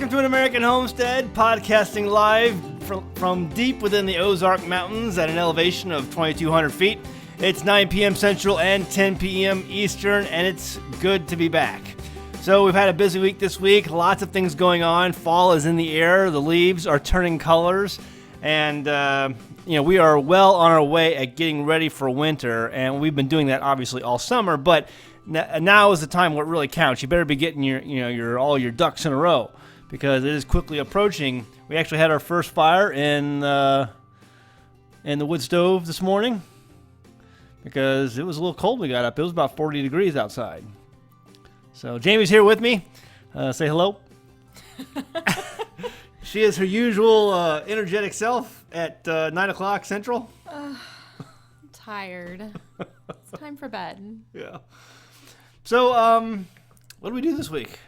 Welcome to An American Homestead, podcasting live from deep within the Ozark Mountains at an elevation of 2,200 feet. It's 9 p.m. Central and 10 p.m. Eastern, and it's good to be back. So we've had a busy week this week, lots of things going on. Fall is in the air, the leaves are turning colors, and we are well on our way at getting ready for winter, and we've been doing that obviously all summer, but now is the time where it really counts. You better be getting your all your ducks in a row, because it is quickly approaching. We actually had our first fire in the wood stove this morning because it was a little cold. We got up. It was about 40 degrees outside. So Jamie's here with me. Say hello. She is her usual energetic self at 9 o'clock Central. I'm tired. It's time for bed. Yeah. So, what do we do this week?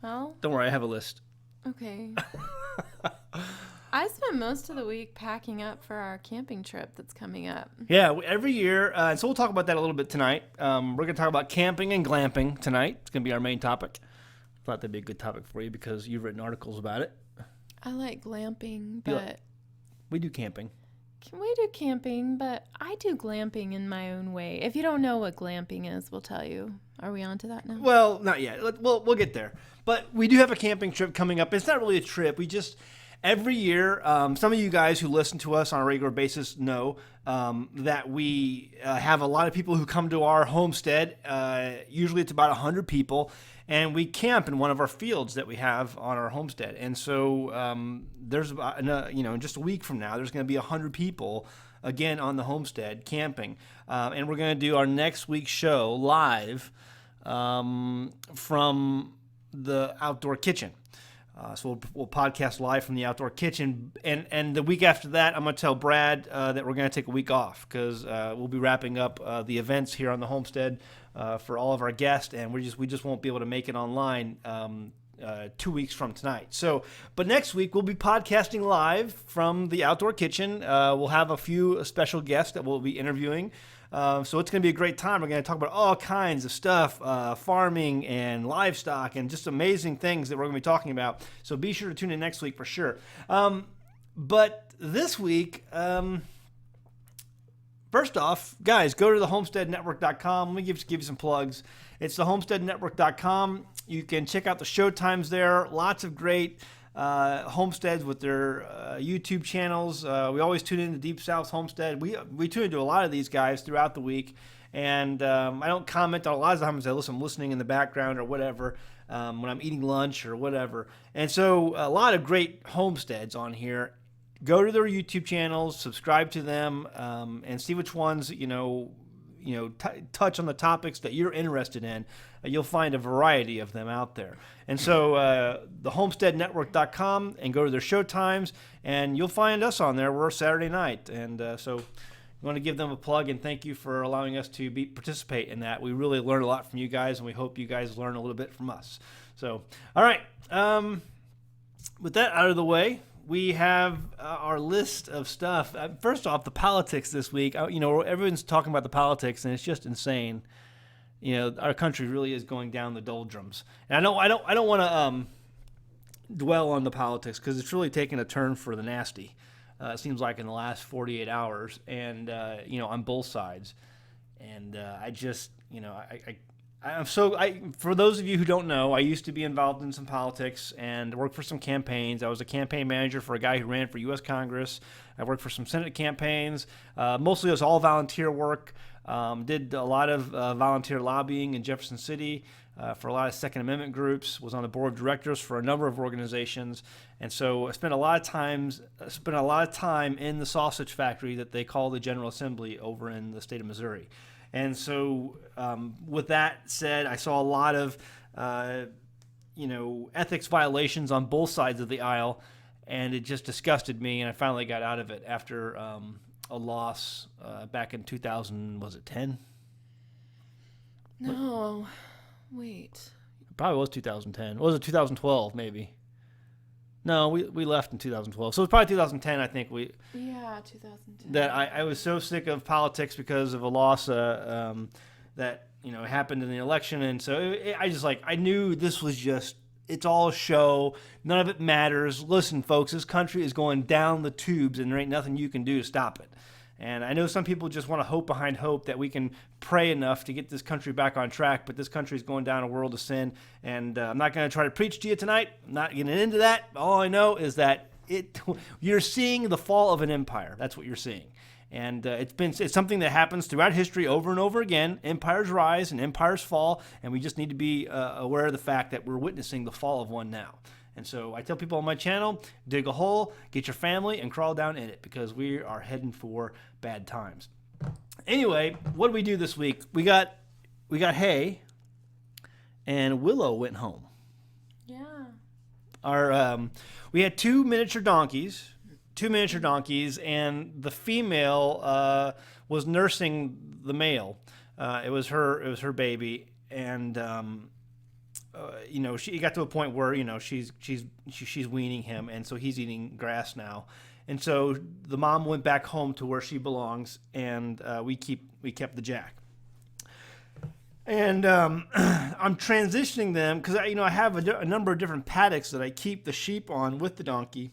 Well, don't worry, I have a list. Okay. I spent most of the week packing up for our camping trip that's coming up. Yeah, every year. So we'll talk about that a little bit tonight. We're going to talk about camping and glamping tonight. It's going to be our main topic. I thought that'd be a good topic for you because you've written articles about it. I like glamping, but... We do camping. We do camping, but I do glamping in my own way. If you don't know what glamping is, we'll tell you. Are we on to that now? Well, not yet. We'll get there. But we do have a camping trip coming up. It's not really a trip. We just, every year, some of you guys who listen to us on a regular basis know that we have a lot of people who come to our homestead. Usually it's about 100 people. And we camp in one of our fields that we have on our homestead. And so there's about, in just a week from now, there's going to be 100 people again on the homestead camping. And we're going to do our next week's show live from the outdoor kitchen. So we'll podcast live from the outdoor kitchen. And the week after that, I'm going to tell Brad that we're going to take a week off because we'll be wrapping up the events here on the homestead for all of our guests, and we just won't be able to make it online 2 weeks from tonight. So, but next week we'll be podcasting live from the outdoor kitchen. We'll have a few special guests that we'll be interviewing. So it's going to be a great time. We're going to talk about all kinds of stuff, farming and livestock and just amazing things that we're going to be talking about. So be sure to tune in next week for sure. But this week, first off, guys, go to thehomesteadnetwork.com. Let me give you some plugs. It's thehomesteadnetwork.com. You can check out the show times there. Lots of great homesteads with their YouTube channels. We always tune in to Deep South Homestead. We tune into a lot of these guys throughout the week, and I don't comment on a lot of times. I'm listening in the background or whatever when I'm eating lunch or whatever. And so a lot of great homesteads on here. Go to their YouTube channels, subscribe to them, and see which ones touch on the topics that you're interested in. You'll find a variety of them out there. And so thehomesteadnetwork.com, and go to their show times, and you'll find us on there. We're Saturday night. And so we want to give them a plug, and thank you for allowing us to participate in that. We really learn a lot from you guys, and we hope you guys learn a little bit from us. So, all right. With that out of the way, we have our list of stuff. First off, the politics this week. Everyone's talking about the politics, and it's just insane. Our country really is going down the doldrums. And I don't want to dwell on the politics because it's really taken a turn for the nasty. It seems like in the last 48 hours, and on both sides. And for those of you who don't know, I used to be involved in some politics and worked for some campaigns. I was a campaign manager for a guy who ran for U.S. Congress. I worked for some Senate campaigns. Mostly it was all volunteer work. Did a lot of volunteer lobbying in Jefferson City for a lot of Second Amendment groups. Was on the board of directors for a number of organizations. And so I spent a lot of time in the sausage factory that they call the General Assembly over in the state of Missouri. And so with that said, I saw a lot of, ethics violations on both sides of the aisle, and it just disgusted me, and I finally got out of it after a loss back in 2000, was it 10? No, wait. It probably was 2010. Or was it 2012, maybe? No, we left in 2012. So it was probably 2010, I think. Yeah, 2010. That I was so sick of politics because of a loss that happened in the election, and so I knew this was just it's all show. None of it matters. Listen, folks, this country is going down the tubes, and there ain't nothing you can do to stop it. And I know some people just want to hope behind hope that we can pray enough to get this country back on track, but this country is going down a world of sin. And I'm not going to try to preach to you tonight. I'm not getting into that. All I know is that you're seeing the fall of an empire. That's what you're seeing. And it's something that happens throughout history over and over again. Empires rise and empires fall, and we just need to be aware of the fact that we're witnessing the fall of one now. And so I tell people on my channel, dig a hole, get your family, and crawl down in it, because we are heading for bad times. Anyway, what did we do this week? We got hay, and Willow went home. Yeah. We had two miniature donkeys, and the female was nursing the male. It was her baby, and she got to a point where she's weaning him, and so he's eating grass now. And so the mom went back home to where she belongs, and we kept the Jack. And I'm transitioning them because I have a number of different paddocks that I keep the sheep on with the donkey.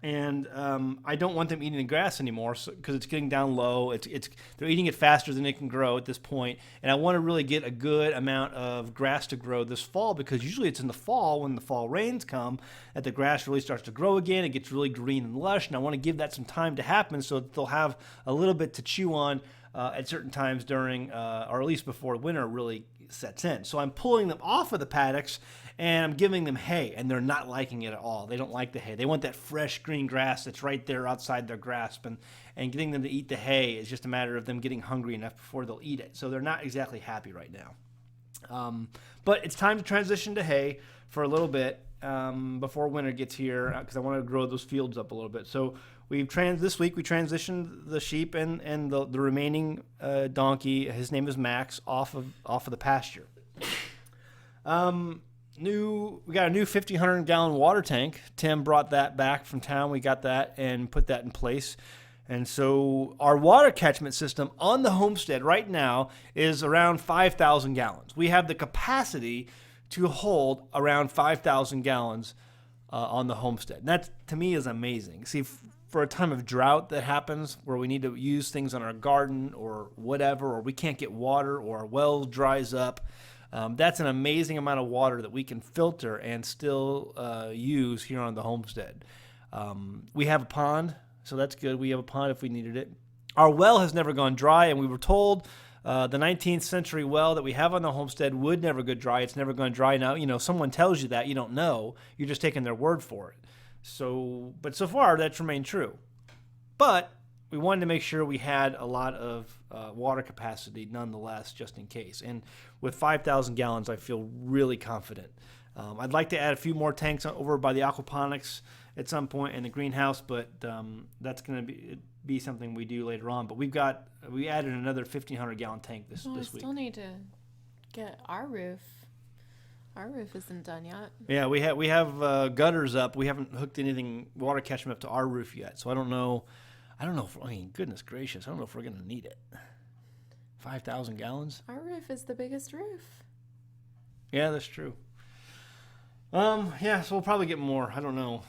And I don't want them eating the grass anymore because it's getting down low. They're eating it faster than it can grow at this point. And I want to really get a good amount of grass to grow this fall, because usually it's in the fall when the fall rains come that the grass really starts to grow again. It gets really green and lush, and I want to give that some time to happen so that they'll have a little bit to chew on at certain times during, or at least before winter really sets in. So I'm pulling them off of the paddocks, and I'm giving them hay, and they're not liking it at all. They don't like the hay. They want that fresh green grass that's right there outside their grasp, and getting them to eat the hay is just a matter of them getting hungry enough before they'll eat it. So they're not exactly happy right now. But it's time to transition to hay for a little bit before winter gets here, because I want to grow those fields up a little bit. So this week we transitioned the sheep and the remaining donkey. His name is Max, off of the pasture. We got a new 1,500-gallon water tank. Tim brought that back from town. We got that and put that in place. And so our water catchment system on the homestead right now is around 5,000 gallons. We have the capacity to hold around 5,000 gallons on the homestead. And that, to me, is amazing. See, for a time of drought that happens where we need to use things on our garden or whatever, or we can't get water or our well dries up, that's an amazing amount of water that we can filter and still use here on the homestead. We have a pond, so that's good. We have a pond if we needed it. Our well has never gone dry, and we were told the 19th century well that we have on the homestead would never go dry. It's never going dry. Now, someone tells you that, you don't know. You're just taking their word for it. But so far, that's remained true. But we wanted to make sure we had a lot of water capacity nonetheless, just in case. And with 5,000 gallons, I feel really confident. I'd like to add a few more tanks over by the aquaponics at some point in the greenhouse, but that's going to be something we do later on. But we added another 1,500-gallon tank this week. We still need to get our roof. Our roof isn't done yet. Yeah, we have gutters up. We haven't hooked anything water catchment up to our roof yet, so I don't know. Goodness gracious, I don't know if we're going to need it. 5,000 gallons? Our roof is the biggest roof. Yeah, that's true. So we'll probably get more. I don't know.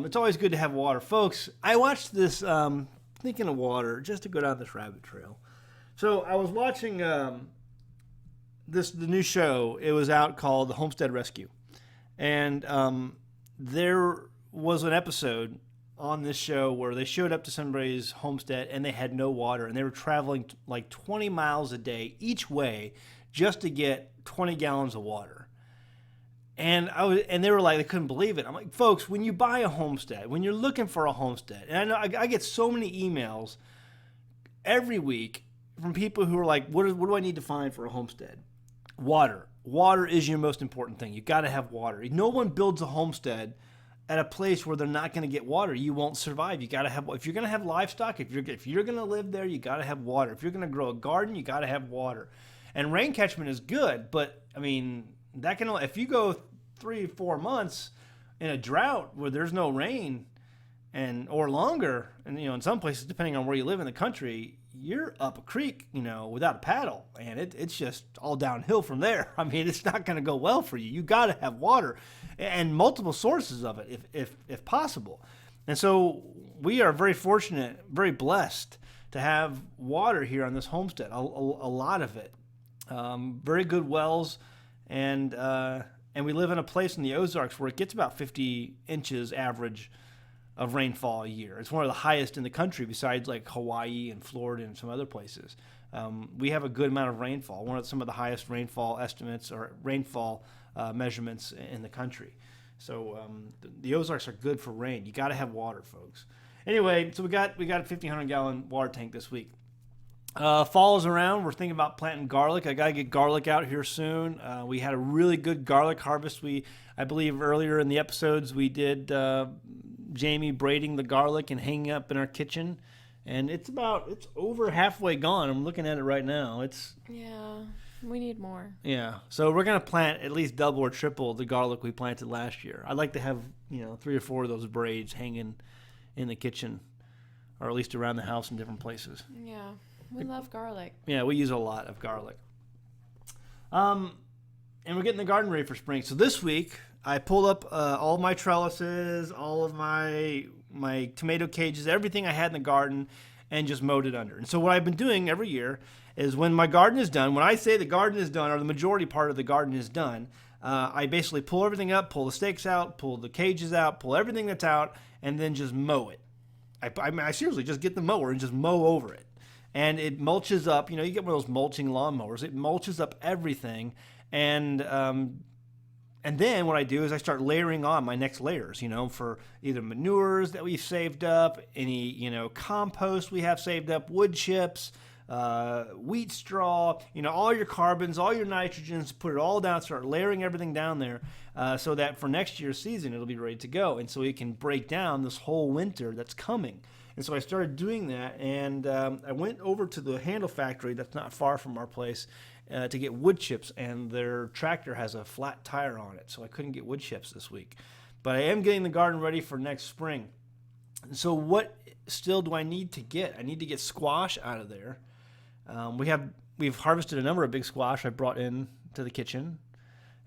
It's always good to have water. Folks, I watched this, thinking of water, just to go down this rabbit trail. So I was watching the new show. It was out called The Homestead Rescue. And there was an episode on this show where they showed up to somebody's homestead and they had no water, and they were traveling like 20 miles a day each way just to get 20 gallons of water. And they were like, they couldn't believe it. I'm like, folks, when you buy a homestead, when you're looking for a homestead, and I know I get so many emails every week from people who are like, what do I need to find for a homestead? Water. Water is your most important thing. You got to have water. No one builds a homestead at a place where they're not going to get water. You won't survive. You got to have, if you're going to have livestock, if you're going to live there, you got to have water. If you're going to grow a garden, you got to have water. And rain catchment is good, but I mean, that can, if you go 3-4 months in a drought where there's no rain, or longer. And, in some places, depending on where you live in the country, you're up a creek, without a paddle, and it's just all downhill from there. I mean, it's not going to go well for you. You got to have water and multiple sources of it if possible. And so we are very fortunate, very blessed to have water here on this homestead, a lot of it. Very good wells, and we live in a place in the Ozarks where it gets about 50 inches average of rainfall a year. It's one of the highest in the country besides like Hawaii and Florida and some other places. We have a good amount of rainfall, one of some of the highest rainfall estimates or rainfall measurements in the country. So the Ozarks are good for rain. You got to have water, folks. Anyway, so we got a 1,500 gallon water tank this week. Fall is around. We're thinking about planting garlic. I got to get garlic out here soon. We had a really good garlic harvest. I believe earlier in the episodes we did Jamie braiding the garlic and hanging up in our kitchen, and it's over halfway gone. I'm looking at it right now. Yeah, we need more. Yeah, so we're gonna plant at least double or triple the garlic we planted last year. I'd like to have 3 or 4 of those braids hanging in the kitchen, or at least around the house in different places. Yeah, we love garlic. Yeah, we use a lot of garlic. And we're getting the garden ready for spring. So this week I pulled up all my trellises, all of my tomato cages, everything I had in the garden, and just mowed it under. And so what I've been doing every year is when my garden is done, when I say the garden is done or the majority part of the garden is done, I basically pull everything up, pull the stakes out, pull the cages out, pull everything that's out, and then just mow it. I seriously just get the mower and just mow over it. And it mulches up. You get one of those mulching lawnmowers. It mulches up everything. And then what I do is I start layering on my next layers, for either manures that we've saved up, any, compost we have saved up, wood chips, wheat straw, all your carbons, all your nitrogens, put it all down, start layering everything down there so that for next year's season it'll be ready to go. And so it can break down this whole winter that's coming. And so I started doing that, and I went over to the handle factory that's not far from our place to get wood chips, and their tractor has a flat tire on it, so I couldn't get wood chips this week. But I am getting the garden ready for next spring. And so what still do I need to get? I need to get squash out of there. We've harvested a number of big squash I brought in to the kitchen,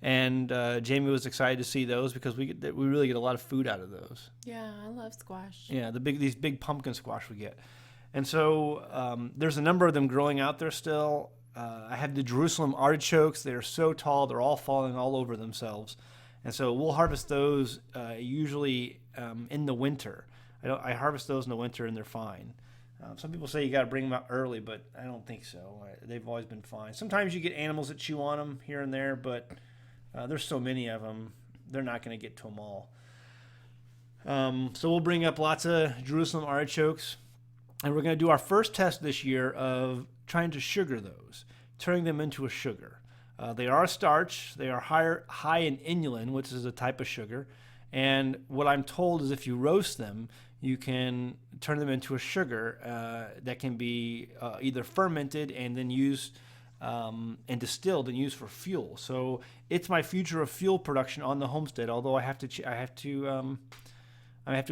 and Jamie was excited to see those because we really get a lot of food out of those. Yeah, I love squash. Yeah, these big pumpkin squash we get, and so there's a number of them growing out there still. I have the Jerusalem artichokes. They're so tall, they're all falling all over themselves, and so we'll harvest those usually in the winter. I harvest those in the winter and they're fine. Some people say you got to bring them out early, but I don't think so. They've always been fine. Sometimes you get animals that chew on them here and there, but there's so many of them, they're not going to get to them all. So we'll bring up lots of Jerusalem artichokes, and we're going to do our first test this year of trying to sugar those, turning them into a sugar. They are a starch. They are high in inulin, which is a type of sugar. And what I'm told is if you roast them, you can turn them into a sugar that can be either fermented and then used and distilled and used for fuel. So it's my future of fuel production on the homestead. Although I have to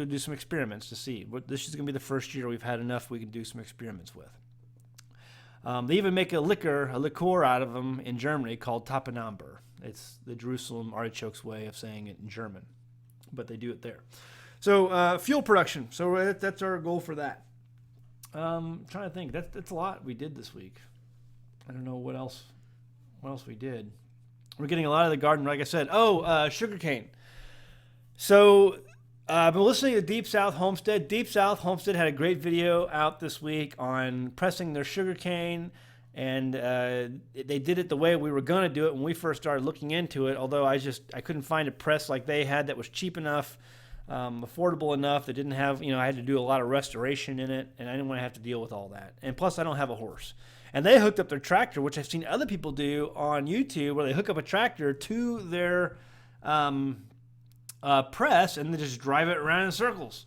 do some experiments to see. This is going to be the first year we've had enough we can do some experiments with. They even make a liqueur out of them in Germany called Topinamber. It's the Jerusalem artichokes way of saying it in German, but they do it there. So fuel production. So that's our goal for that. I'm trying to think. That's a lot we did this week. I don't know what else we did. We're getting a lot of the garden, like I said. Sugarcane. So I've been listening to Deep South Homestead. Deep South Homestead had a great video out this week on pressing their sugarcane, and they did it the way we were going to do it when we first started looking into it, although I couldn't find a press like they had that was cheap enough, affordable enough, that didn't have, I had to do a lot of restoration in it, and I didn't want to have to deal with all that. And plus, I don't have a horse. And they hooked up their tractor, which I've seen other people do on YouTube, where they hook up a tractor to their press and then just drive it around in circles.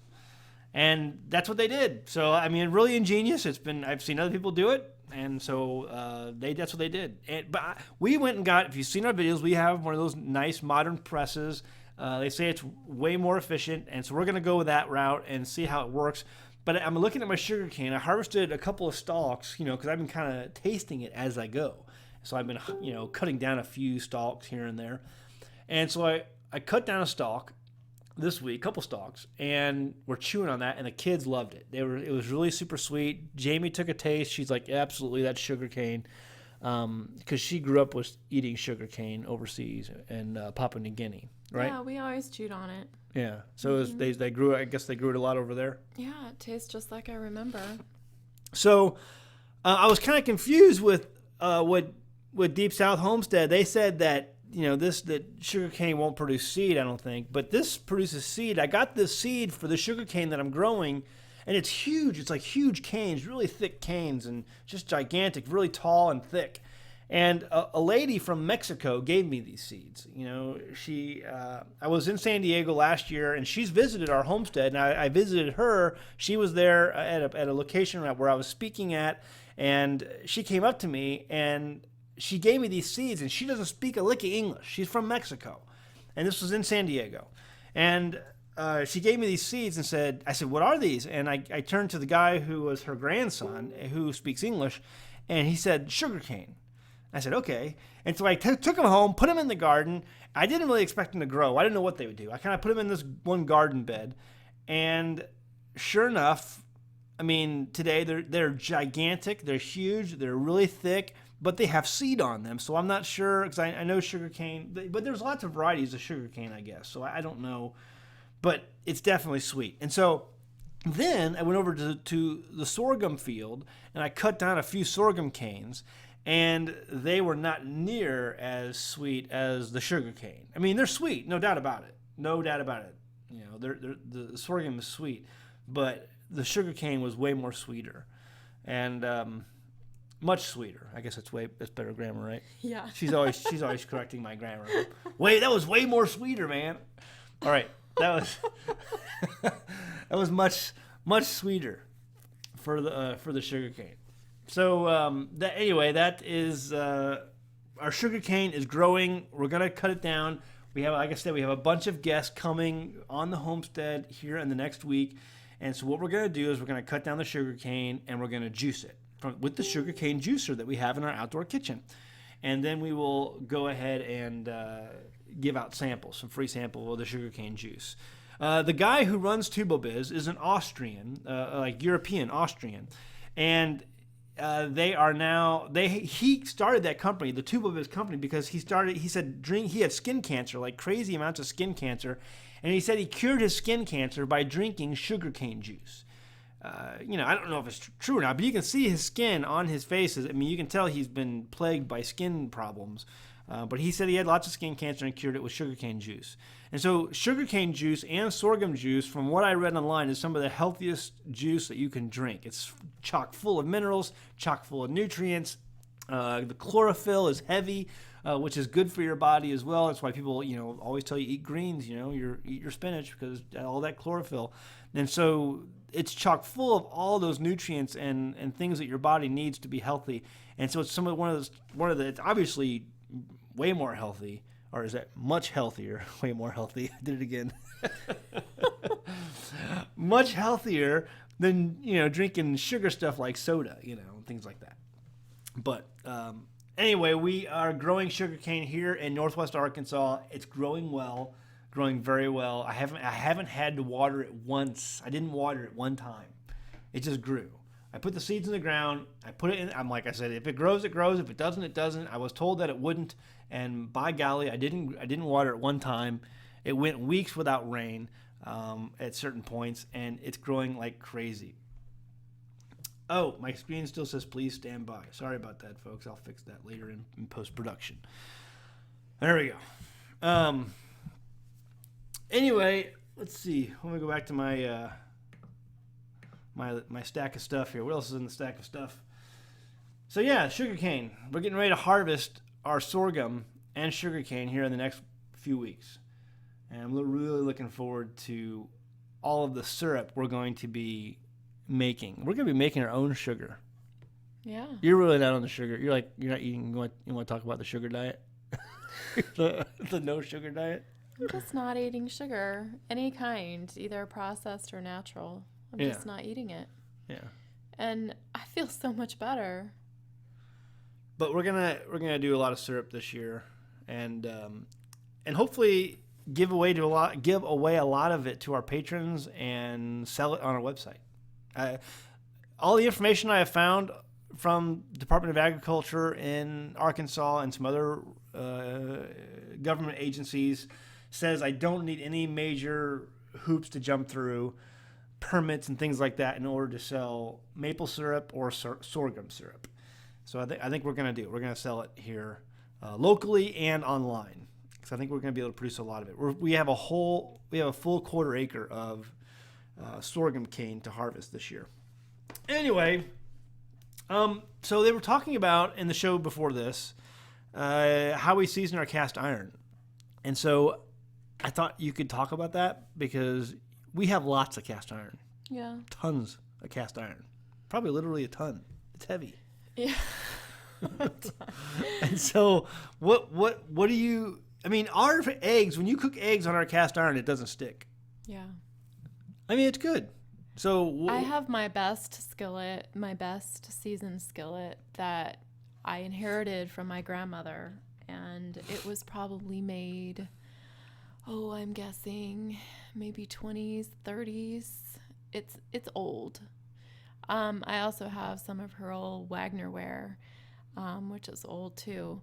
And that's what they did. So, really ingenious. I've seen other people do it. And so that's what they did. But we went and got, if you've seen our videos, we have one of those nice modern presses. They say it's way more efficient, and so we're going to go with that route and see how it works. But I'm looking at my sugarcane. I harvested a couple of stalks, because I've been kind of tasting it as I go. So I've been, cutting down a few stalks here and there. And so I cut down a stalk this week, a couple stalks, and we're chewing on that, and the kids loved it. It was really super sweet. Jamie took a taste. She's like, absolutely, that's sugarcane. Because she grew up with eating sugarcane overseas in Papua New Guinea, right? Yeah, we always chewed on it. Yeah. So they grew. I guess they grew it a lot over there. Yeah, it tastes just like I remember. So I was kind of confused with what Deep South Homestead. They said that that sugarcane won't produce seed. I don't think, but this produces seed. I got this seed for the sugarcane that I'm growing. And it's huge. It's like huge canes, really thick canes, and just gigantic, really tall and thick. And a lady from Mexico gave me these seeds. I was in San Diego last year, and she's visited our homestead, and I visited her. She was there at a location where I was speaking at, and she came up to me, and she gave me these seeds, and she doesn't speak a lick of English. She's from Mexico, and this was in San Diego. And she gave me these seeds and I said, what are these? And I turned to the guy who was her grandson, who speaks English, and he said, sugarcane. I said, okay. And so I took them home, put them in the garden. I didn't really expect them to grow. I didn't know what they would do. I kind of put them in this one garden bed. And sure enough, today they're gigantic, they're huge, they're really thick, but they have seed on them. So I'm not sure, because I know sugarcane, but there's lots of varieties of sugarcane, I guess. So I don't know. But it's definitely sweet. And so then I went over to the sorghum field, and I cut down a few sorghum canes, and they were not near as sweet as the sugar cane. They're sweet, no doubt about it. No doubt about it. The sorghum is sweet, but the sugar cane was way more sweeter, and much sweeter. I guess that's better grammar, right? Yeah. She's always correcting my grammar. Wait, that was way more sweeter, man. All right. That was much sweeter for the sugarcane. So that is our sugarcane is growing. We're gonna cut it down. We have, like I said, a bunch of guests coming on the homestead here in the next week, and so what we're gonna do is we're gonna cut down the sugarcane and we're gonna juice it with the sugarcane juicer that we have in our outdoor kitchen, and then we will go ahead and give out samples, some free sample of the sugarcane juice. The guy who runs TuboBiz is an Austrian, European Austrian, and he started that company, the TuboBiz company, because he said he had skin cancer, like crazy amounts of skin cancer, and he said he cured his skin cancer by drinking sugarcane juice. I don't know if it's true or not, but you can see his skin on his face. You can tell he's been plagued by skin problems. But he said he had lots of skin cancer and cured it with sugarcane juice. And so sugarcane juice and sorghum juice, from what I read online, is some of the healthiest juice that you can drink. It's chock full of minerals, chock full of nutrients. The chlorophyll is heavy, which is good for your body as well. That's why people, always tell you eat greens, eat your spinach, because all that chlorophyll. And so it's chock full of all those nutrients and things that your body needs to be healthy. And so it's it's obviously way more healthy, or is that much healthier? Way more healthy. I did it again. Much healthier than, drinking sugar stuff like soda, things like that. But anyway, we are growing sugarcane here in Northwest Arkansas. It's growing well, growing very well. I haven't had to water it once. I didn't water it one time. It just grew. I put the seeds in the ground. I put it in. Like I said, if it grows, it grows. If it doesn't, it doesn't. I was told that it wouldn't, and by golly, I didn't water it one time. It went weeks without rain at certain points, and it's growing like crazy. Oh, my screen still says please stand by. Sorry about that, folks. I'll fix that later in post-production. There we go. Anyway, let's see. Let me go back to my my stack of stuff here. What else is in the stack of stuff? So yeah, sugarcane. We're getting ready to harvest our sorghum and sugarcane here in the next few weeks. And I'm really looking forward to all of the syrup we're going to be making. We're going to be making our own sugar. Yeah. You're really not on the sugar. You're not eating. You want to talk about the sugar diet? the no sugar diet? I'm just not eating sugar, any kind, either processed or natural. I'm Yeah. just not eating it. Yeah. And I feel so much better. But we're gonna do a lot of syrup this year, and hopefully give away a lot of it to our patrons and sell it on our website. All the information I have found from Department of Agriculture in Arkansas and some other government agencies says I don't need any major hoops to jump through, permits and things like that in order to sell maple syrup or sorghum syrup. So I think we're going to sell it here locally and online, because I think we're going to be able to produce a lot of it. We have a full quarter acre of sorghum cane to harvest this year. Anyway, so they were talking about in the show before this how we season our cast iron, and so I thought you could talk about that because we have lots of cast iron. Yeah. Tons of cast iron. Probably literally a ton. It's heavy. Yeah. And so what do you, I mean, our eggs, when you cook eggs on our cast iron, it doesn't stick. Yeah. I mean, it's good. So I have my best skillet, my best seasoned skillet that I inherited from my grandmother, and it was probably made, I'm guessing maybe 20s, 30s. It's old. I also have some of her old Wagner ware, which is old too.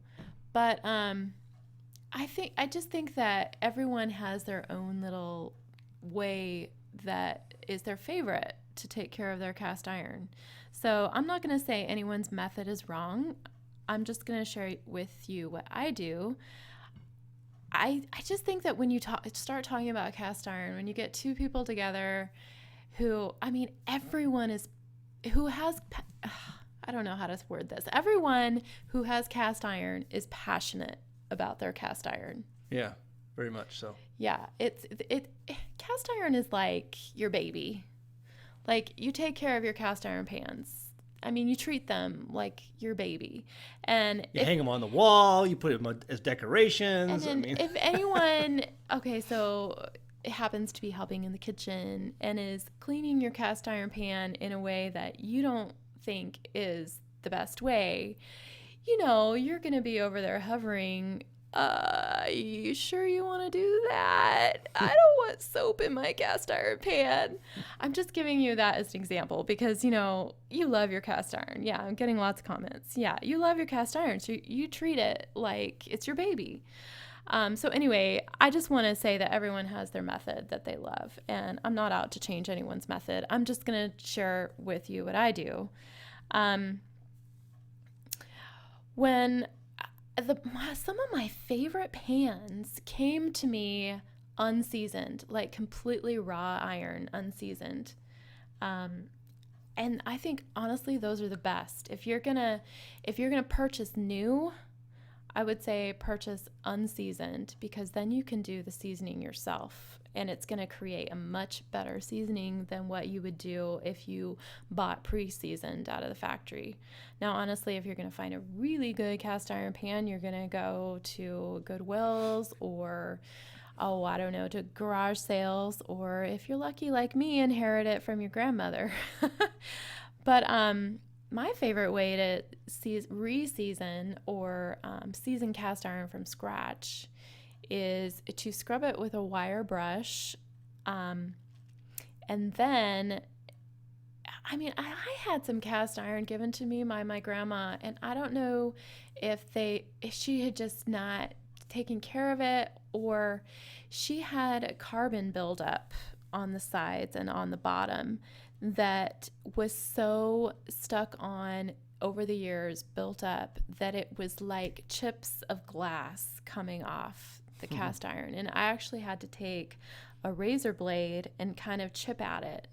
But I just think that everyone has their own little way that is their favorite to take care of their cast iron. So I'm not going to say anyone's method is wrong. I'm just going to share with you what I do. I just think that when you start talking about cast iron, when you get two people together everyone who has, I don't know how to word this. Everyone who has cast iron is passionate about their cast iron. Yeah, very much so. Yeah, cast iron is like your baby. Like, you take care of your cast iron pans. I mean, you treat them like your baby. And you hang them on the wall, you put them as decorations. And then if anyone, so it happens to be helping in the kitchen and is cleaning your cast iron pan in a way that you don't think is the best way, you're going to be over there hovering. You sure you want to do that? I don't want soap in my cast iron pan. I'm just giving you that as an example because, you love your cast iron. Yeah, I'm getting lots of comments. Yeah, you love your cast iron, so you treat it like it's your baby. So anyway, I just want to say that everyone has their method that they love, and I'm not out to change anyone's method. I'm just going to share with you what I do. When some of my favorite pans came to me unseasoned, like completely raw iron, unseasoned. And I think honestly those are the best. If you're gonna purchase new, I would say purchase unseasoned, because then you can do the seasoning yourself, and it's going to create a much better seasoning than what you would do if you bought pre-seasoned out of the factory. Now, honestly, if you're going to find a really good cast iron pan, you're going to go to Goodwill's or, to garage sales, or if you're lucky like me, inherit it from your grandmother. But my favorite way to re-season or season cast iron from scratch is to scrub it with a wire brush. And then, I had some cast iron given to me by my grandma, and I don't know if she had just not taken care of it, or she had carbon buildup on the sides and on the bottom that was so stuck on over the years, built up, that it was like chips of glass coming off the cast iron. And I actually had to take a razor blade and kind of chip at it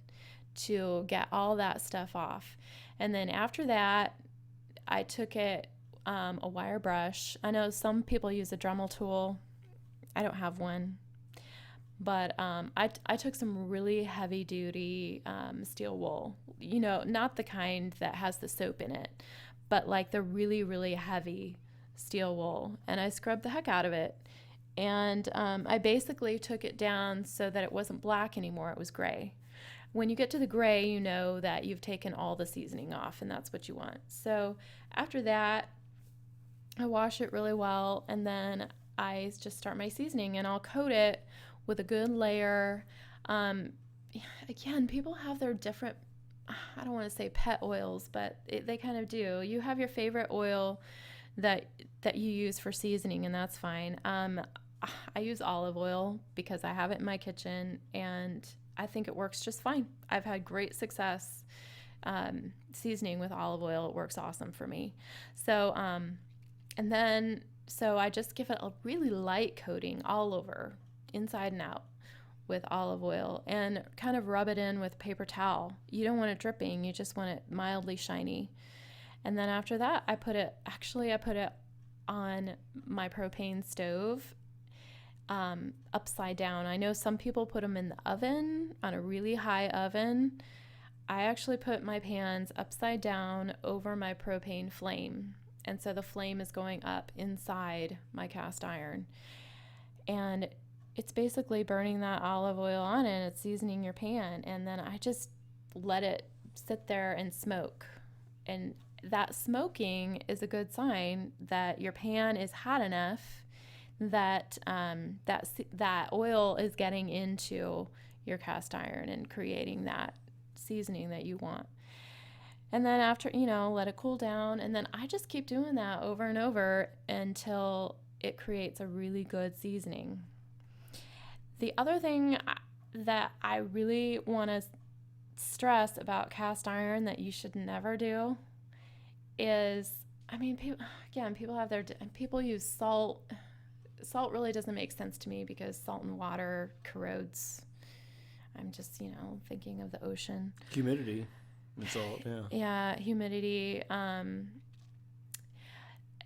to get all that stuff off. And then after that, I took it, a wire brush. I know some people use a Dremel tool. I don't have one. But I took some really heavy-duty steel wool, not the kind that has the soap in it, but like the really, really heavy steel wool. And I scrubbed the heck out of it. And I basically took it down so that it wasn't black anymore. It was gray. When you get to the gray, you know that you've taken all the seasoning off, and that's what you want. So after that, I wash it really well, and then I just start my seasoning, and I'll coat it with a good layer. Again, people have their different, I don't want to say pet oils, but they kind of do. You have your favorite oil that you use for seasoning, and that's fine. I use olive oil because I have it in my kitchen, and I think it works just fine. I've had great success seasoning with olive oil. It works awesome for me. So, so I just give it a really light coating all over, inside and out, with olive oil, and kind of rub it in with paper towel. You don't want it dripping. You just want it mildly shiny. And then after that, I put it on my propane stove upside down. I know some people put them in the oven, on a really high oven. I actually put my pans upside down over my propane flame. And so the flame is going up inside my cast iron. And it's basically burning that olive oil on it, and it's seasoning your pan. And then I just let it sit there and smoke. And that smoking is a good sign that your pan is hot enough that that oil is getting into your cast iron and creating that seasoning that you want. And then after, let it cool down, and then I just keep doing that over and over until it creates a really good seasoning. The other thing that I really want to stress about cast iron that you should never do is, people have people use salt. Salt really doesn't make sense to me because salt and water corrodes. I'm just, thinking of the ocean. Humidity and salt, yeah. Yeah, humidity.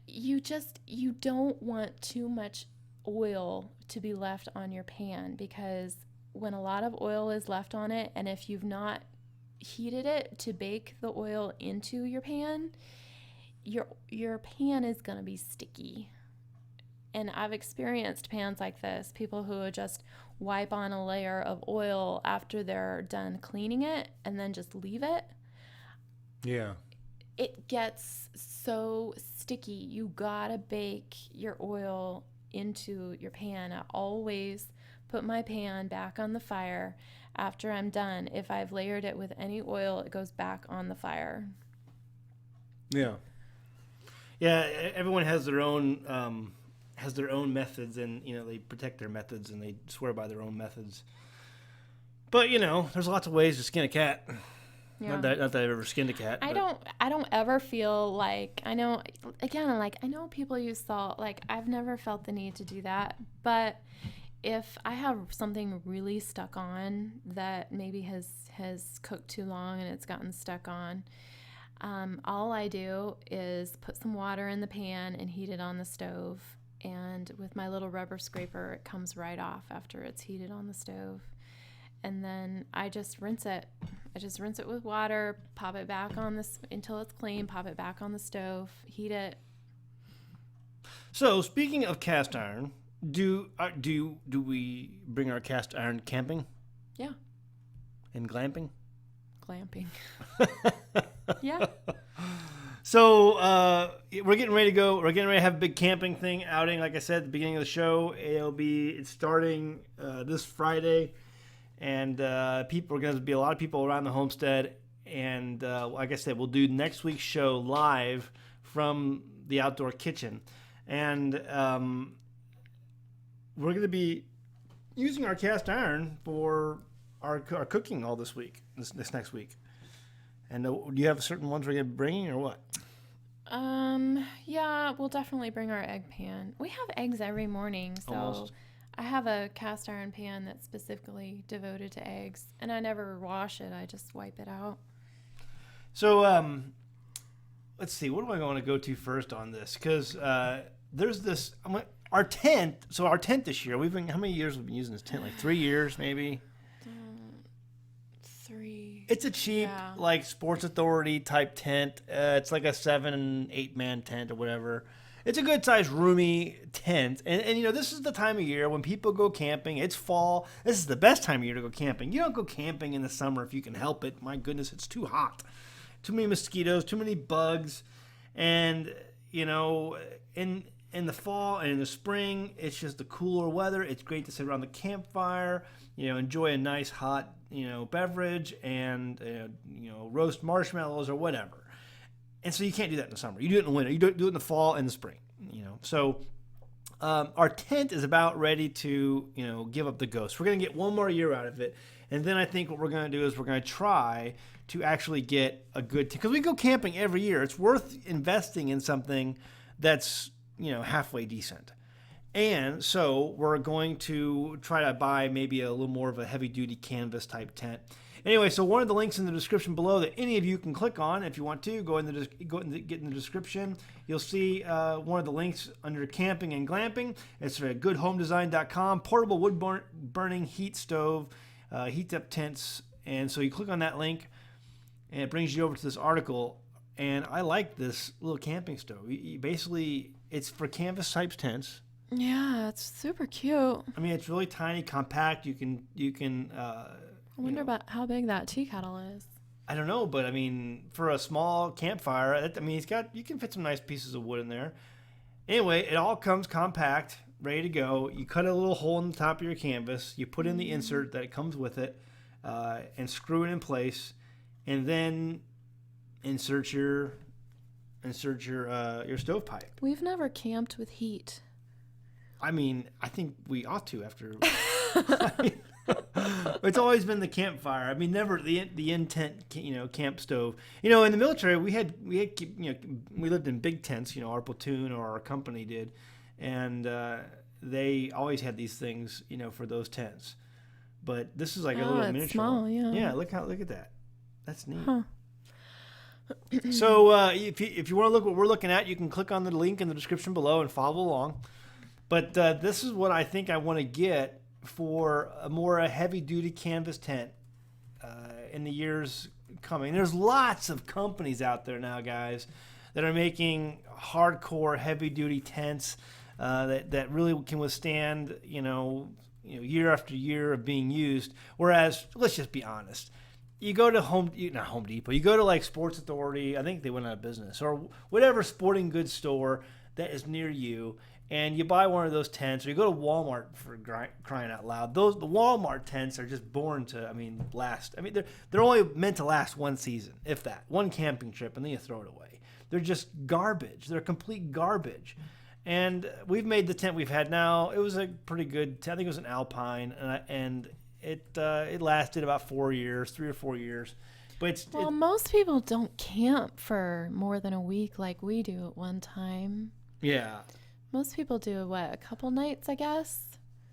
You don't want too much oil to be left on your pan, because when a lot of oil is left on it, and if you've not heated it to bake the oil into your pan, your pan is going to be sticky. And I've experienced pans like this, people who just wipe on a layer of oil after they're done cleaning it and then just leave it. Yeah. It gets so sticky. You gotta bake your oil into your pan. I always put my pan back on the fire after I'm done. If I've layered it with any oil, it goes back on the fire. Yeah. Yeah, everyone has their own methods, and they protect their methods, and they swear by their own methods. But there's lots of ways to skin a cat. Yeah. Not that I've ever skinned a cat. I don't ever feel like, I know people use salt. Like, I've never felt the need to do that. But if I have something really stuck on that maybe has cooked too long and it's gotten stuck on, all I do is put some water in the pan and heat it on the stove. And with my little rubber scraper, it comes right off after it's heated on the stove. And then I just rinse it. I just rinse it with water, pop it back on this until it's clean, pop it back on the stove, heat it. So, speaking of cast iron, do we bring our cast iron camping? Yeah. And glamping? Glamping. Yeah. So we're getting ready to go. We're getting ready to have a big camping thing outing. Like I said at the beginning of the show, it's starting this Friday, and people are going to be a lot of people around the homestead. And like I said, we'll do next week's show live from the outdoor kitchen, and we're going to be using our cast iron for our cooking all this week, this next week. And do you have certain ones we're going to be bringing, or what? Yeah, we'll definitely bring our egg pan. We have eggs every morning, so almost. I have a cast iron pan that's specifically devoted to eggs, and I never wash it. I just wipe it out. So, let's see. What do I want to go to first on this? Because there's this our tent. So our tent this year, how many years have we been using this tent? Like 3 years, maybe. 3. It's a cheap, Sports Authority type tent. It's like a 7 and 8 man tent or whatever. It's a good sized roomy tent. And you know, this is the time of year when people go camping. It's fall. This is the best time of year to go camping. You don't go camping in the summer if you can help it. My goodness, it's too hot. Too many mosquitoes, too many bugs. And, you know, in the fall and in the spring, it's just the cooler weather. It's great to sit around the campfire, you know, enjoy a nice hot, you know, beverage and, you know, roast marshmallows or whatever. And so you can't do that in the summer. You do it in the winter. You do it in the fall and the spring, you know. So our tent is about ready to, you know, give up the ghost. We're going to get one more year out of it. And then I think what we're going to do is we're going to try to actually get a good tent. Because we go camping every year. It's worth investing in something that's, you know, halfway decent. And so we're going to try to buy maybe a little more of a heavy-duty canvas type tent. Anyway, so one of the links in the description below that any of you can click on if you want to, get in the description. You'll see one of the links under camping and glamping. It's at goodhomedesign.com. Portable wood burning heat stove, heats up tents. And so you click on that link, and it brings you over to this article. And I like this little camping stove. Basically, it's for canvas type tents. Yeah, it's super cute. I mean, it's really tiny, compact. You can. I wonder about how big that tea kettle is. I don't know, but I mean, for a small campfire, you can fit some nice pieces of wood in there. Anyway, it all comes compact, ready to go. You cut a little hole in the top of your canvas. You put in the insert that comes with it, and screw it in place, and then insert your stovepipe. We've never camped with heat. I mean, I think we ought to after. It's always been the campfire. I mean, never the intent, you know, camp stove. You know, in the military, we had you know, we lived in big tents. You know, our platoon or our company did, and they always had these things, you know, for those tents. But this is like a little miniature. Small, yeah. Yeah, look at that. That's neat. Huh. So if you want to look what we're looking at, you can click on the link in the description below and follow along. But this is what I think I want to get for a heavy-duty canvas tent in the years coming. There's lots of companies out there now, guys, that are making hardcore heavy-duty tents that really can withstand, you know, year after year of being used. Whereas, let's just be honest, you go to not Home Depot, you go to like Sports Authority, I think they went out of business, or whatever sporting goods store that is near you, and you buy one of those tents, or you go to Walmart, for crying out loud. The Walmart tents are just born to, last. I mean, they're only meant to last one season, if that. One camping trip, and then you throw it away. They're just garbage. They're complete garbage. And we've made the tent we've had now. It was a pretty good tent. I think it was an Alpine, and it lasted about 3 or 4 years. But most people don't camp for more than a week like we do at one time. Yeah. Most people do, a couple nights, I guess?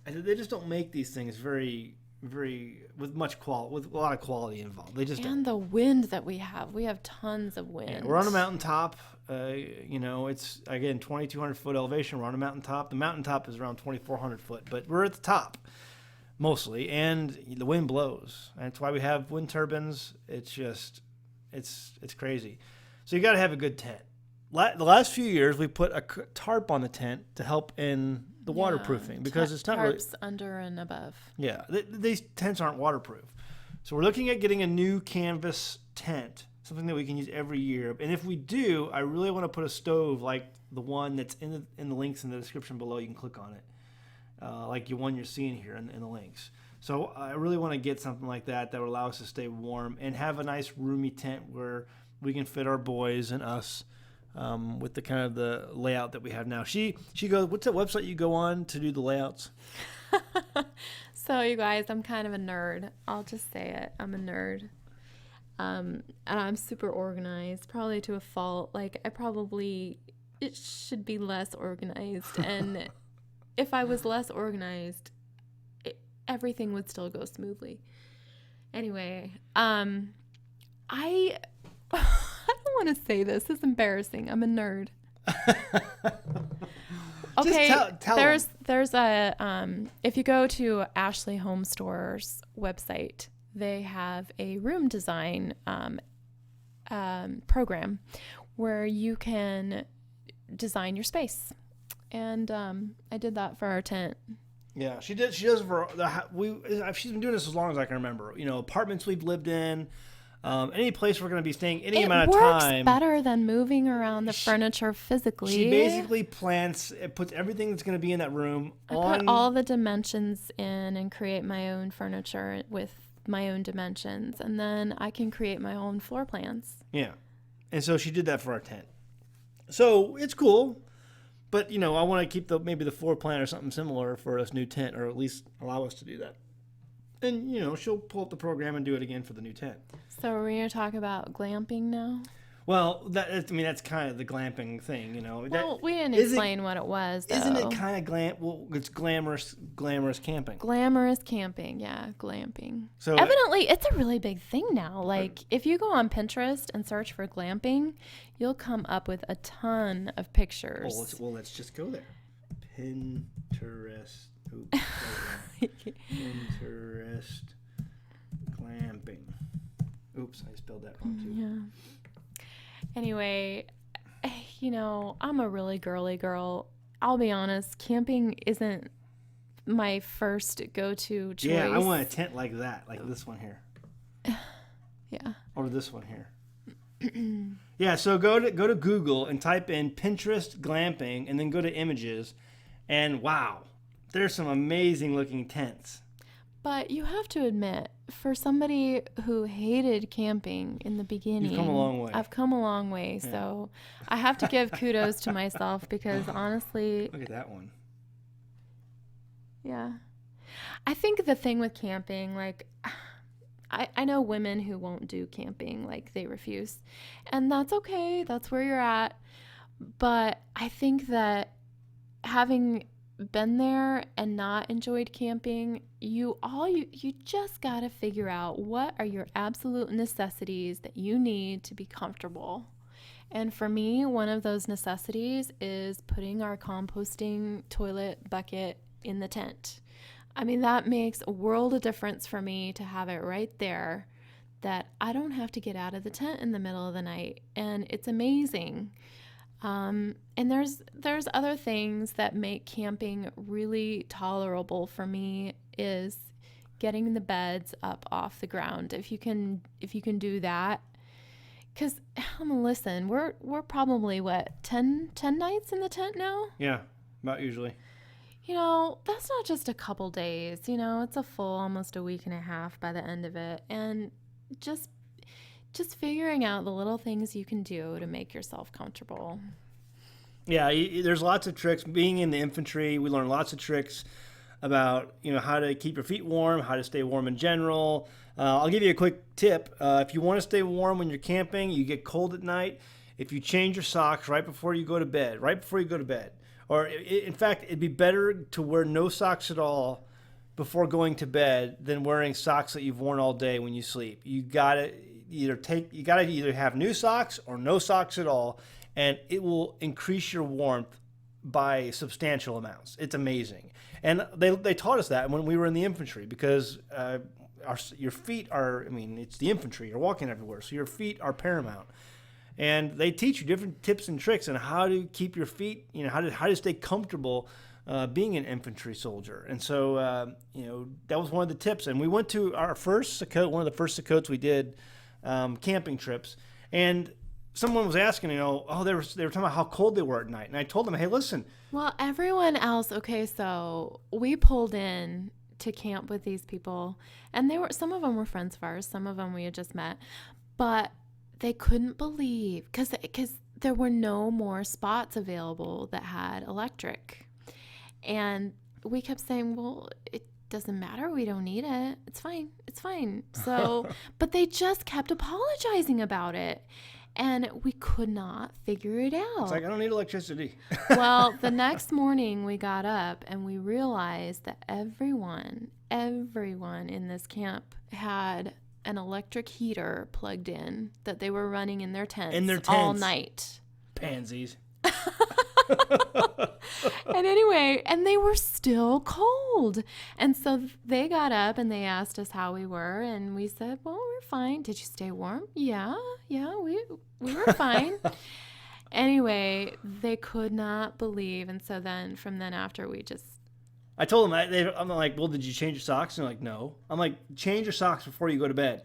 They just don't make these things very, very, with a lot of quality involved. They just And the wind that we have tons of wind. Yeah, we're on a mountaintop. It's, again, 2,200 foot elevation. We're on a mountaintop. The mountaintop is around 2,400 foot, but we're at the top mostly, and the wind blows. And that's why we have wind turbines. It's just, it's crazy. So you got to have a good tent. The last few years, we put a tarp on the tent to help in the waterproofing because it's not tarps under and above. Yeah, these tents aren't waterproof. So we're looking at getting a new canvas tent, something that we can use every year. And if we do, I really want to put a stove like the one that's in the links in the description below. You can click on it, like the one you're seeing here in the links. So I really want to get something like that would allow us to stay warm and have a nice roomy tent where we can fit our boys and us. With the kind of the layout that we have now. She goes, what's that website you go on to do the layouts? So you guys, I'm kind of a nerd. I'll just say it. I'm a nerd. And I'm super organized, probably to a fault. Like it should be less organized. And if I was less organized, everything would still go smoothly. Anyway, I don't want to say this. This is embarrassing. I'm a nerd. Okay, tell there's a if you go to Ashley Home Store's website, they have a room design program where you can design your space. And I did that for our tent. Yeah, she did. She does it for she's been doing this as long as I can remember. Apartments we've lived in, any place we're going to be staying any amount of time. It works better than moving around the furniture physically. She basically puts everything that's going to be in that room on. Put all the dimensions in and create my own furniture with my own dimensions, and then I can create my own floor plans. Yeah, and so she did that for our tent. So it's cool. But, I want to keep maybe the floor plan or something similar for this new tent, or at least allow us to do that. And, she'll pull up the program and do it again for the new tent. So are we going to talk about glamping now? Well, that's kind of the glamping thing, Well, we didn't explain what it was, though. Isn't it kind of it's glamorous camping. Glamorous camping, yeah, glamping. So evidently, it's a really big thing now. Like, if you go on Pinterest and search for glamping, you'll come up with a ton of pictures. Let's just go there. Pinterest. Oops. Pinterest glamping. Oops, I spelled that wrong too. Yeah. Anyway, I'm a really girly girl. I'll be honest, camping isn't my first go-to choice. Yeah, I want a tent like that, like this one here. Yeah. Or this one here. Yeah, so go to Google and type in Pinterest glamping and then go to images, and wow, there's some amazing looking tents. But you have to admit, for somebody who hated camping in the beginning, you've come a long way. I've come a long way. Yeah. So I have to give kudos to myself because honestly... Look at that one. Yeah. I think the thing with camping, like, I know women who won't do camping, like they refuse. And that's okay. That's where you're at. But I think that having been there and not enjoyed camping, you just got to figure out what are your absolute necessities that you need to be comfortable. And for me, one of those necessities is putting our composting toilet bucket in the tent. I mean, that makes a world of difference for me to have it right there, that I don't have to get out of the tent in the middle of the night. And it's amazing. And there's other things that make camping really tolerable for me is getting the beds up off the ground. If you can do that, because listen, we're probably 10 nights in the tent now? Yeah, about usually. That's not just a couple days, it's a full almost a week and a half by the end of it. And just figuring out the little things you can do to make yourself comfortable. Yeah, there's lots of tricks. Being in the infantry, we learned lots of tricks about how to keep your feet warm, how to stay warm in general. I'll give you a quick tip. If you want to stay warm when you're camping, you get cold at night. If you change your socks right before you go to bed, or in fact, it'd be better to wear no socks at all before going to bed than wearing socks that you've worn all day when you sleep. You gotta either have new socks or no socks at all, and it will increase your warmth by substantial amounts. It's amazing. And they taught us that when we were in the infantry, because your feet are, it's the infantry, you're walking everywhere, so your feet are paramount. And they teach you different tips and tricks on how to keep your feet, how to stay comfortable being an infantry soldier. And so, that was one of the tips. And we went to our first Sukkot, one of the first Sukkots we did, camping trips. And someone was asking, they were talking about how cold they were at night. And I told them, hey, listen. Well, everyone else, okay, so we pulled in to camp with these people. And some of them were friends of ours. Some of them we had just met. But they couldn't believe, because there were no more spots available that had electric. And we kept saying, well, it doesn't matter. We don't need it. It's fine. So, but they just kept apologizing about it. And we could not figure it out. It's like, I don't need electricity. Well, the next morning we got up and we realized that everyone in this camp had an electric heater plugged in that they were running in their tents all night. Pansies. And anyway, and they were still cold. And so they got up and they asked us how we were. And we said, well, we're fine. Did you stay warm? Yeah, we were fine. Anyway, they could not believe. And so then from then after, we just. I told them, I'm like, well, did you change your socks? And they're like, no. I'm like, change your socks before you go to bed.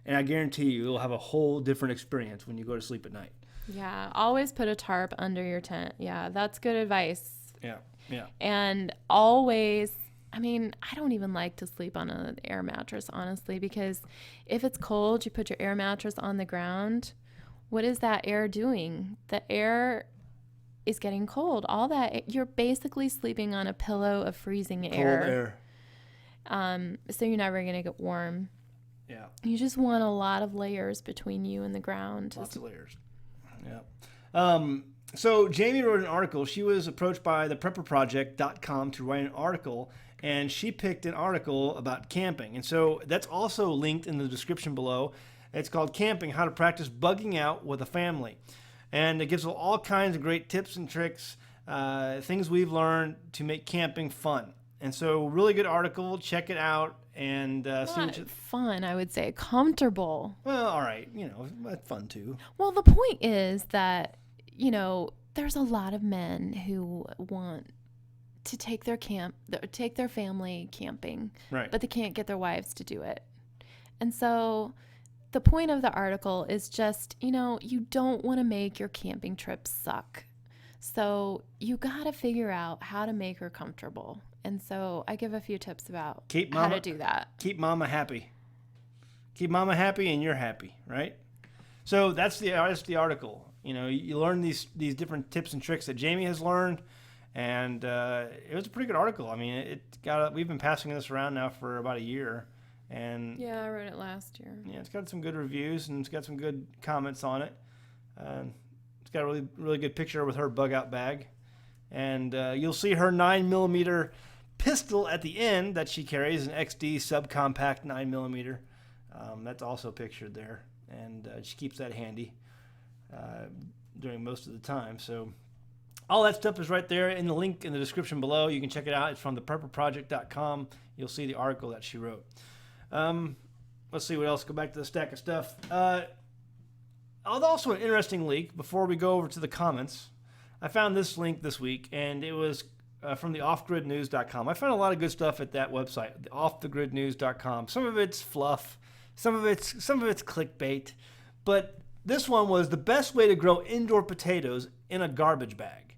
And I guarantee you, you'll have a whole different experience when you go to sleep at night. Yeah. Always put a tarp under your tent. Yeah. That's good advice. Yeah. Yeah. And always, I mean, I don't even like to sleep on an air mattress, honestly, because if it's cold, you put your air mattress on the ground. What is that air doing? The air is getting cold. All that, you're basically sleeping on a pillow of freezing air. Cold air. So you're never going to get warm. Yeah. You just want a lot of layers between you and the ground. Lots of layers. Yeah. So Jamie wrote an article. She was approached by the prepperproject.com to write an article, and she picked an article about camping. And so that's also linked in the description below. It's called Camping, How to Practice Bugging Out with a Family. And it gives all kinds of great tips and tricks, things we've learned to make camping fun. And so really good article. Check it out and see what you... fun, I would say. Comfortable. Well, all right. That's fun too. Well, the point is that, there's a lot of men who want to take their family camping, right? But they can't get their wives to do it. And so the point of the article is just, you don't want to make your camping trip suck. So you got to figure out how to make her comfortable. And so I give a few tips about how to do that. Keep mama happy. Keep mama happy and you're happy, right? So that's the article. You learn these different tips and tricks that Jamie has learned, and it was a pretty good article. I mean, we've been passing this around now for about a year, and yeah, I wrote it last year. Yeah, it's got some good reviews and it's got some good comments on it. It's got a really really good picture with her bug out bag, and you'll see her 9mm pistol at the end that she carries, an XD subcompact 9mm. That's also pictured there, and she keeps that handy during most of the time. So all that stuff is right there in the link in the description below. You can check it out. It's from theprepperproject.com. You'll see the article that she wrote. Let's see what else. Go back to the stack of stuff. Also an interesting link before we go over to the comments. I found this link this week, and it was from the offgridnews.com. I found a lot of good stuff at that website, offthegridnews.com. Some of it's fluff, some of it's clickbait, but this one was the best way to grow indoor potatoes in a garbage bag.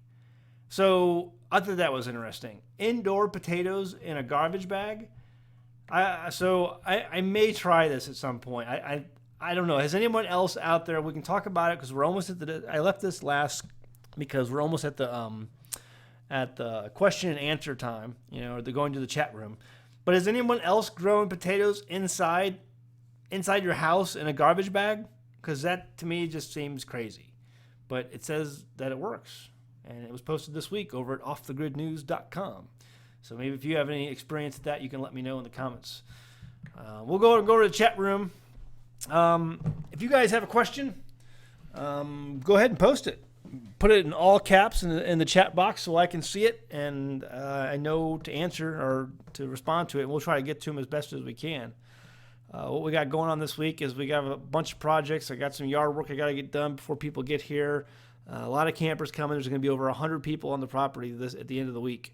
So I thought that was interesting. Indoor potatoes in a garbage bag. I may try this at some point. I don't know. Has anyone else out there? We can talk about it because we're almost at I left this last because we're almost at the question and answer time. They're going to the chat room. But has anyone else grown potatoes inside your house in a garbage bag? Because that, to me, just seems crazy. But it says that it works. And it was posted this week over at offthegridnews.com. So maybe if you have any experience with that, you can let me know in the comments. We'll go to the chat room. If you guys have a question, go ahead and post it. Put it in all caps in the chat box so I can see it. And I know to answer or to respond to it. We'll try to get to them as best as we can. What we got going on this week is we got a bunch of projects. I got some yard work I got to get done before people get here. A lot of campers coming. There's going to be over 100 people on the property at the end of the week.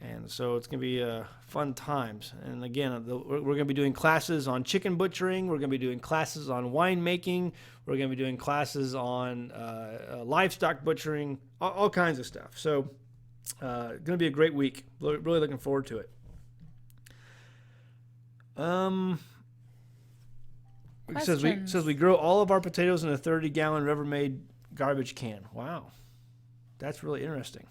And so it's going to be fun times. And again, we're going to be doing classes on chicken butchering. We're going to be doing classes on winemaking. We're going to be doing classes on livestock butchering, all kinds of stuff. So going to be a great week. Really looking forward to it. It says we grow all of our potatoes in a 30-gallon Rubbermaid garbage can. Wow. That's really interesting.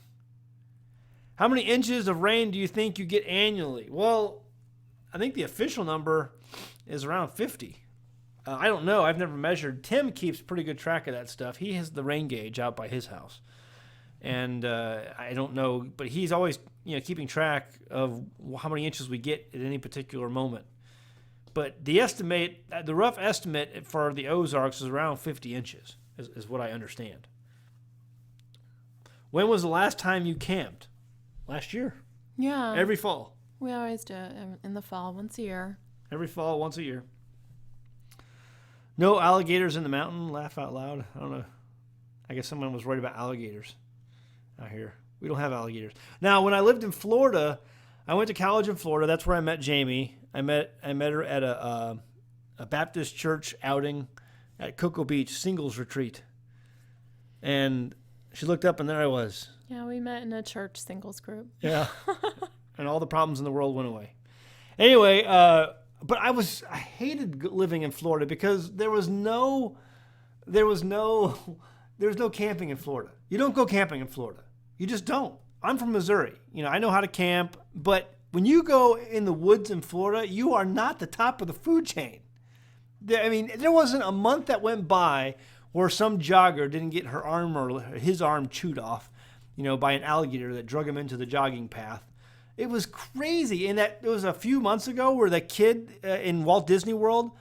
How many inches of rain do you think you get annually? Well, I think the official number is around 50. I don't know. I've never measured. Tim keeps pretty good track of that stuff. He has the rain gauge out by his house. And I don't know, but he's always keeping track of how many inches we get at any particular moment. But the rough estimate for the Ozarks is around 50 inches, is what I understand. When was the last time you camped? Last year. Yeah. Every fall. We always do it in the fall, once a year. Every fall, once a year. No alligators in the mountain. Laugh out loud. I don't know. I guess someone was worried about alligators out here. We don't have alligators. Now, when I lived in Florida, I went to college in Florida. That's where I met Jamie. I met her at a Baptist church outing at Cocoa Beach, singles retreat. And she looked up, and there I was. Yeah, we met in a church singles group. Yeah. And all the problems in the world went away. Anyway, but I hated living in Florida because there was no camping in Florida. You don't go camping in Florida. You just don't. I'm from Missouri. I know how to camp, but when you go in the woods in Florida, you are not the top of the food chain. There wasn't a month that went by where some jogger didn't get her arm or his arm chewed off, by an alligator that drug him into the jogging path. It was crazy. And it was a few months ago where the kid in Walt Disney World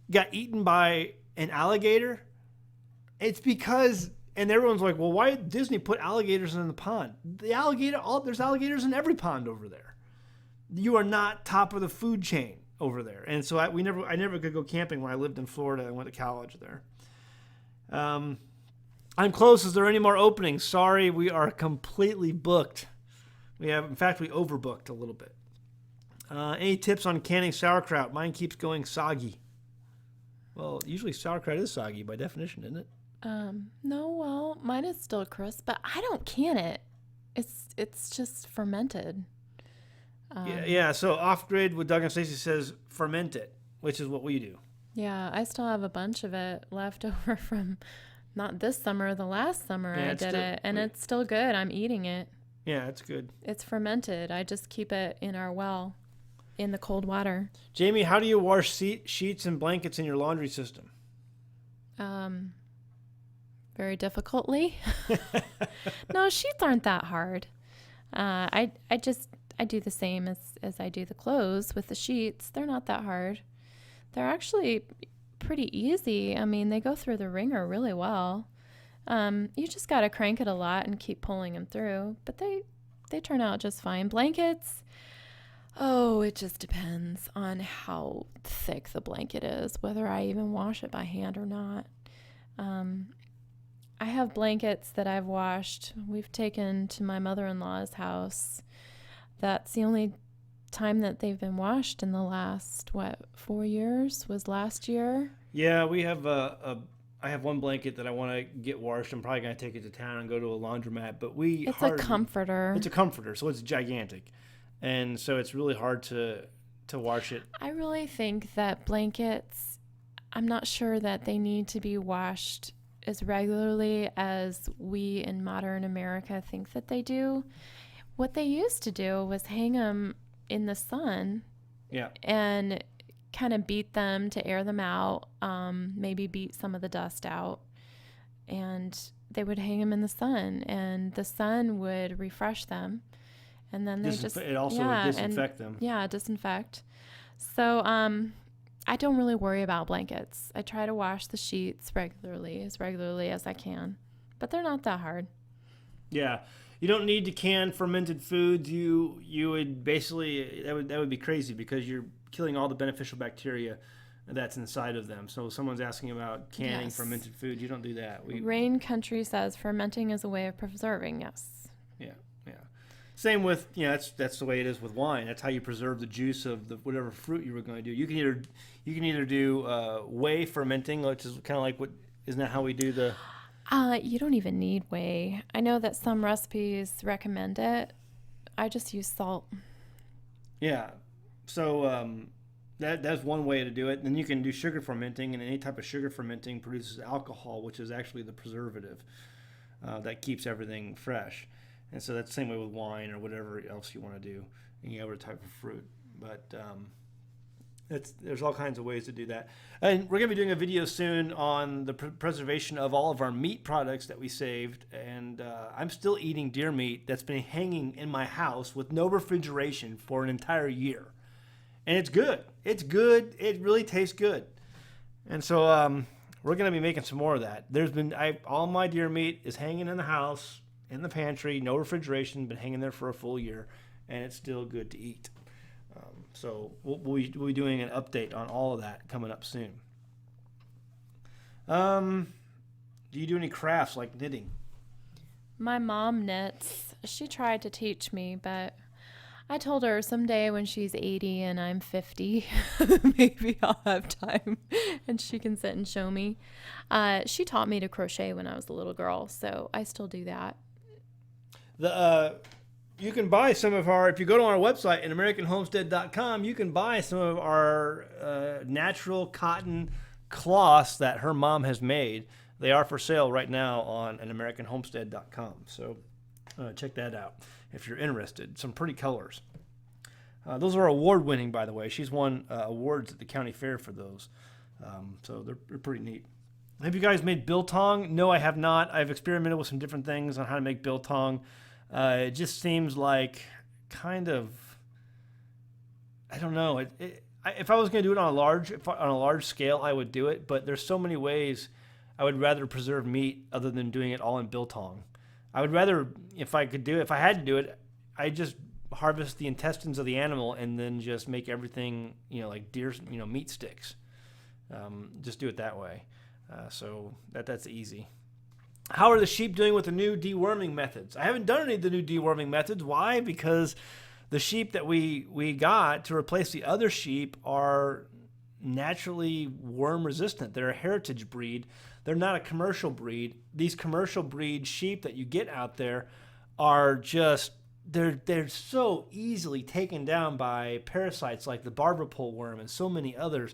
got eaten by an alligator. It's because, and everyone's like, well, why did Disney put alligators in the pond? There's alligators in every pond over there. You are not top of the food chain over there. And so I never could go camping when I lived in Florida. I went to college there. I'm close. Is there any more openings? Sorry, we are completely booked. We overbooked a little bit. Any tips on canning sauerkraut? Mine keeps going soggy. Well, usually sauerkraut is soggy by definition, isn't it? No, well, mine is still crisp, but I don't can it. It's just fermented. Yeah. So off grid with Doug and Stacey says ferment it, which is what we do. Yeah, I still have a bunch of it left over from not this summer, the last summer I did it, and it's still good. I'm eating it. Yeah, it's good. It's fermented. I just keep it in our well in the cold water. Jamie, how do you wash sheets and blankets in your laundry system? Very difficultly. No, sheets aren't that hard. I do the same as I do the clothes with the sheets. They're not that hard. They're actually pretty easy. They go through the wringer really well. You just got to crank it a lot and keep pulling them through, but they turn out just fine. Blankets, it just depends on how thick the blanket is, whether I even wash it by hand or not. I have blankets that I've washed. We've taken to my mother-in-law's house. That's the only time that they've been washed in the last, 4 years was last year. Yeah, we have I have one blanket that I want to get washed. I'm probably going to take it to town and go to a laundromat, but it's a comforter. It's a comforter, so it's gigantic. And so it's really hard to wash it. I really think that blankets, I'm not sure that they need to be washed as regularly as we in modern America think that they do. What they used to do was hang them in the sun. Yeah. And kind of beat them to air them out, maybe beat some of the dust out, and they would hang them in the sun, and the sun would refresh them, and then they it also would disinfect them. Yeah, disinfect. So I don't really worry about blankets. I try to wash the sheets as regularly as I can, but they're not that hard. Yeah. You don't need to can fermented foods. You would basically, that would be crazy because you're killing all the beneficial bacteria that's inside of them. So someone's asking about canning fermented food. You don't do that. Rain Country says fermenting is a way of preserving. Yes. Yeah. Same with, that's the way it is with wine. That's how you preserve the juice of the whatever fruit you were going to do. You can either do whey fermenting, which is kind of like isn't that how we do the... You don't even need whey. I know that some recipes recommend it. I just use salt. Yeah. So that's one way to do it. Then you can do sugar fermenting, and any type of sugar fermenting produces alcohol, which is actually the preservative that keeps everything fresh. And so that's the same way with wine or whatever else you want to do, any other type of fruit. But there's all kinds of ways to do that. And we're going to be doing a video soon on the preservation of all of our meat products that we saved. And I'm still eating deer meat that's been hanging in my house with no refrigeration for an entire year. And it's good. It's good. It really tastes good. And so we're going to be making some more of that. All my deer meat is hanging in the house, in the pantry, no refrigeration, been hanging there for a full year, and it's still good to eat. So we'll be doing an update on all of that coming up soon. Do you do any crafts like knitting? My mom knits. She tried to teach me, but I told her someday when she's 80 and I'm 50, maybe I'll have time and she can sit and show me. She taught me to crochet when I was a little girl, so I still do that. You can buy some of our, if you go to our website at AmericanHomestead.com, you can buy some of our natural cotton cloths that her mom has made. They are for sale right now on AmericanHomestead.com. So check that out if you're interested. Some pretty colors. Those are award-winning, by the way. She's won awards at the county fair for those. So they're pretty neat. Have you guys made biltong? No, I have not. I've experimented with some different things on how to make biltong. It just seems like kind of, I don't know. If I was going to do it on a large scale, I would do it. But there's so many ways I would rather preserve meat other than doing it all in biltong. I would rather, if I had to do it, I just harvest the intestines of the animal and then just make everything, like deer, meat sticks. Just do it that way. So that's easy. How are the sheep doing with the new deworming methods? I haven't done any of the new deworming methods. Why? Because the sheep that we got to replace the other sheep are naturally worm resistant. They're a heritage breed. They're not a commercial breed. These commercial breed sheep that you get out there are just, they're so easily taken down by parasites like the barber pole worm and so many others.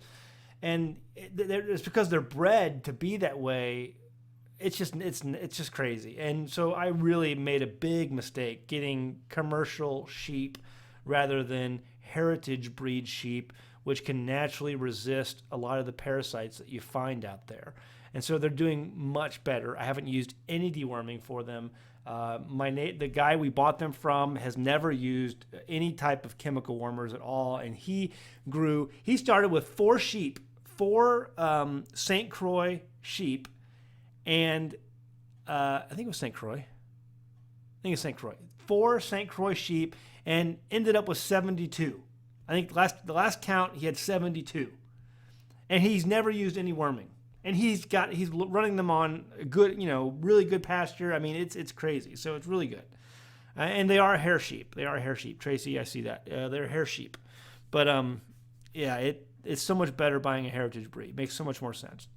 And it's because they're bred to be that way. It's just crazy. And so I really made a big mistake getting commercial sheep rather than heritage breed sheep, which can naturally resist a lot of the parasites that you find out there. And so they're doing much better. I haven't used any deworming for them. The guy we bought them from has never used any type of chemical wormers at all. And he started with 4 St. Croix sheep. And I think it was St. Croix. 4 St. Croix sheep and ended up with 72. I think the last count he had 72. And he's never used any worming. And he's running them on good, really good pasture. I mean, it's crazy. So it's really good. And they are hair sheep. Tracy, I see that. They're hair sheep. But it's so much better buying a heritage breed. Makes so much more sense.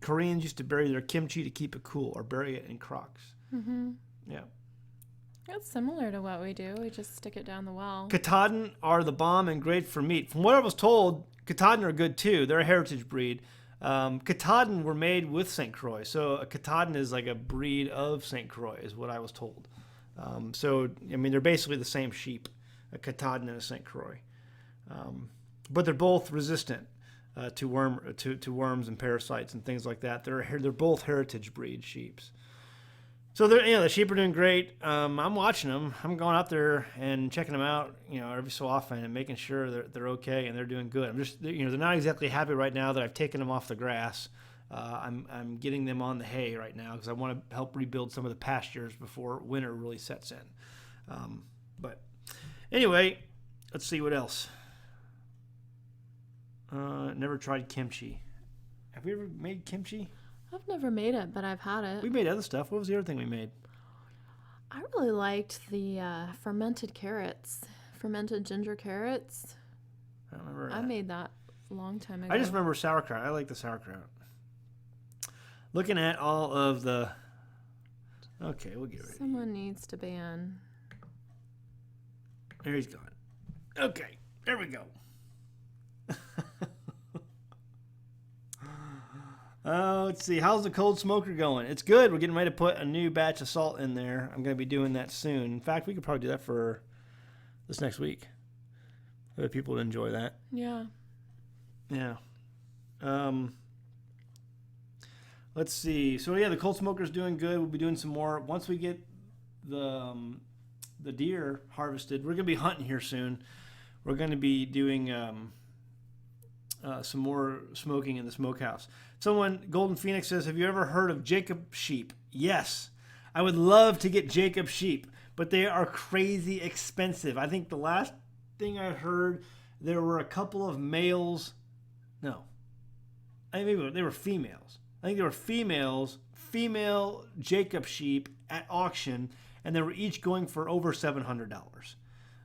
Koreans used to bury their kimchi to keep it cool or bury it in crocks. Mm-hmm. Yeah. That's similar to what we do. We just stick it down the well. Katahdin are the bomb and great for meat. From what I was told, Katahdin are good too. They're a heritage breed. Katahdin were made with St. Croix. So a Katahdin is like a breed of St. Croix is what I was told. They're basically the same sheep, a Katahdin and a St. Croix. But they're both resistant to worms and parasites and things like that. They're both heritage breed sheeps. So the sheep are doing great. I'm watching them. I'm going out there and checking them out, every so often and making sure they're okay and they're doing good. I'm just, they're not exactly happy right now that I've taken them off the grass. I'm getting them on the hay right now because I want to help rebuild some of the pastures before winter really sets in. But anyway, let's see what else. Never tried kimchi. Have we ever made kimchi? I've never made it, but I've had it. We made other stuff. What was the other thing we made? I really liked the fermented ginger carrots. I don't remember. I made that a long time ago. I just remember sauerkraut. I like the sauerkraut. Looking at all of the... Okay, we'll get ready. Someone needs to ban. There he's gone. Okay, there we go. Let's see. How's the cold smoker going? It's good. We're getting ready to put a new batch of salt in there. I'm going to be doing that soon. In fact, we could probably do that for this next week. I bet people would enjoy that. Yeah. Yeah. Let's see. So yeah, the cold smoker's doing good. We'll be doing some more once we get the deer harvested. We're going to be hunting here soon. We're going to be doing some more smoking in the smokehouse. Someone, Golden Phoenix says, have you ever heard of Jacob sheep? Yes. I would love to get Jacob sheep, but they are crazy expensive. I think the last thing I heard, there were a couple of males. No. I think they were females. I think they were female Jacob sheep at auction, and they were each going for over $700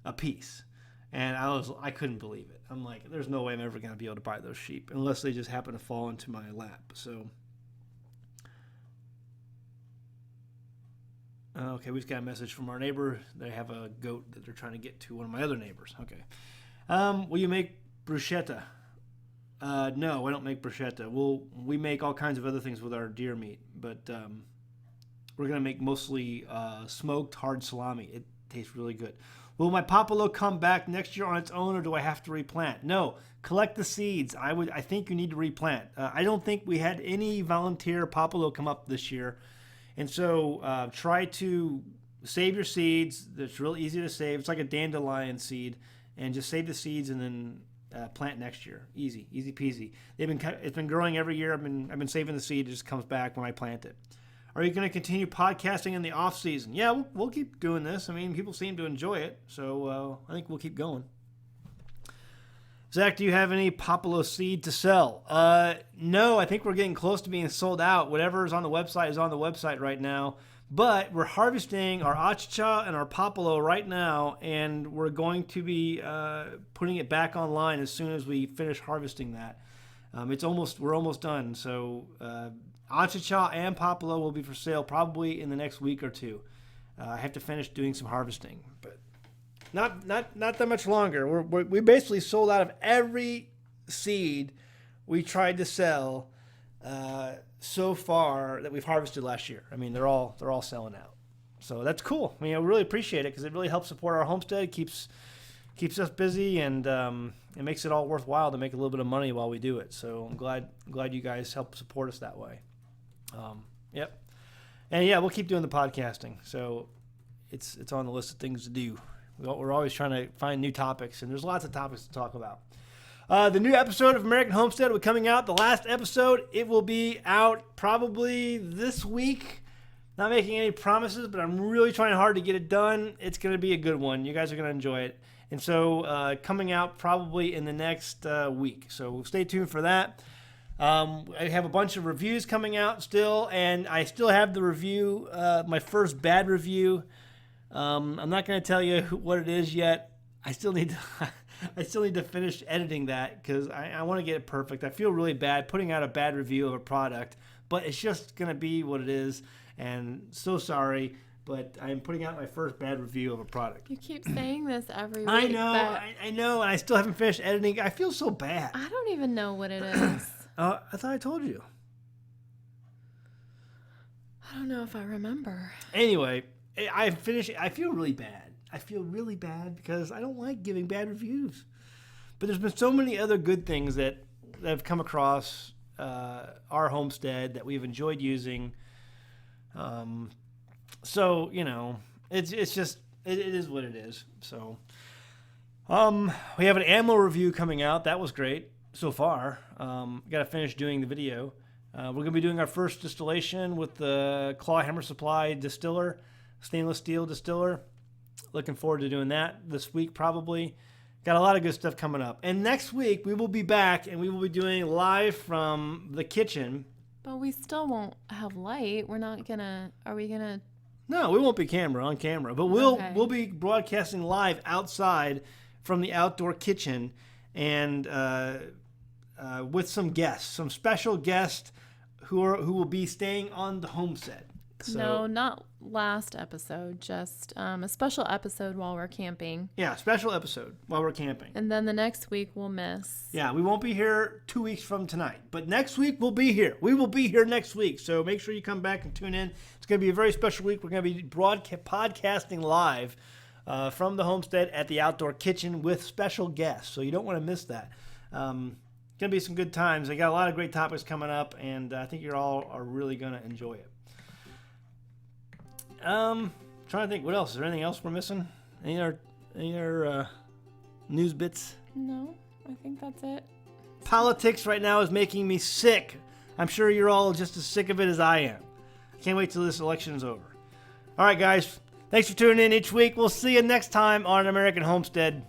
a piece. And I couldn't believe it. I'm like, there's no way I'm ever going to be able to buy those sheep unless they just happen to fall into my lap. So, okay, we just got a message from our neighbor. They have a goat that they're trying to get to one of my other neighbors. Okay. Will you make bruschetta? No, I don't make bruschetta. We make all kinds of other things with our deer meat, but we're going to make mostly smoked hard salami. It tastes really good. Will my Popolo come back next year on its own, or do I have to replant? No, collect the seeds. I think you need to replant. I don't think we had any volunteer Popolo come up this year, and so try to save your seeds. It's real easy to save. It's like a dandelion seed, and just save the seeds and then plant next year. Easy peasy. It's been growing every year. I've been saving the seed. It just comes back when I plant it. Are you going to continue podcasting in the off season? Yeah, we'll keep doing this. I mean, people seem to enjoy it, so I think we'll keep going. Zach, do you have any Popolo seed to sell? No, I think we're getting close to being sold out. Whatever is on the website is on the website right now. But we're harvesting our Artichoke and our Popolo right now, and we're going to be putting it back online as soon as we finish harvesting that. We're almost done. So Artichoke and Popolo will be for sale probably in the next week or two. I have to finish doing some harvesting, but not that much longer. We basically sold out of every seed we tried to sell so far that we've harvested last year. I mean, they're all selling out. So that's cool. I mean, I really appreciate it because it really helps support our homestead, keeps us busy, and it makes it all worthwhile to make a little bit of money while we do it. So I'm glad you guys help support us that way. Yep. And yeah, we'll keep doing the podcasting. So it's on the list of things to do. We're always trying to find new topics, and there's lots of topics to talk about. The new episode of American Homestead will be coming out. The last episode, it will be out probably this week. Not making any promises, but I'm really trying hard to get it done. It's going to be a good one. You guys are going to enjoy it. And so coming out probably in the next week. So stay tuned for that. I have a bunch of reviews coming out still, and I still have the review, my first bad review. I'm not going to tell you what it is yet. I still need to finish editing that because I want to get it perfect. I feel really bad putting out a bad review of a product, but it's just going to be what it is, and so sorry, but I'm putting out my first bad review of a product. You keep saying this every week. I know, and I still haven't finished editing. I feel so bad. I don't even know what it is. I thought I told you. I don't know if I remember. Anyway, I finished. I feel really bad. I feel really bad because I don't like giving bad reviews. But there's been so many other good things that have come across our homestead that we've enjoyed using. So, you know, it's just, it is what it is. So, we have an ammo review coming out. That was great so far. Got to finish doing the video. We're going to be doing our first distillation with the Clawhammer Supply distiller, stainless steel distiller. Looking forward to doing that this week probably. Got a lot of good stuff coming up. And next week we will be back and we will be doing live from the kitchen. But we still won't have light. We're not gonna, are we gonna? No, we won't be on camera. But we'll be broadcasting live outside from the outdoor kitchen and with some guests, some special guests who will be staying on the homestead. So, no, not last episode, just a special episode while we're camping. Yeah, special episode while we're camping. And then the next week we'll miss. Yeah, we won't be here 2 weeks from tonight. But next week we'll be here. We will be here next week. So make sure you come back and tune in. It's going to be a very special week. We're going to be podcasting live from the homestead at the outdoor kitchen with special guests. So you don't want to miss that. It's going to be some good times. I got a lot of great topics coming up, and I think you all are really going to enjoy it. Trying to think, what else? Is there anything else we're missing? Any other news bits? No, I think that's it. Politics right now is making me sick. I'm sure you're all just as sick of it as I am. I can't wait till this election is over. All right, guys. Thanks for tuning in each week. We'll see you next time on American Homestead.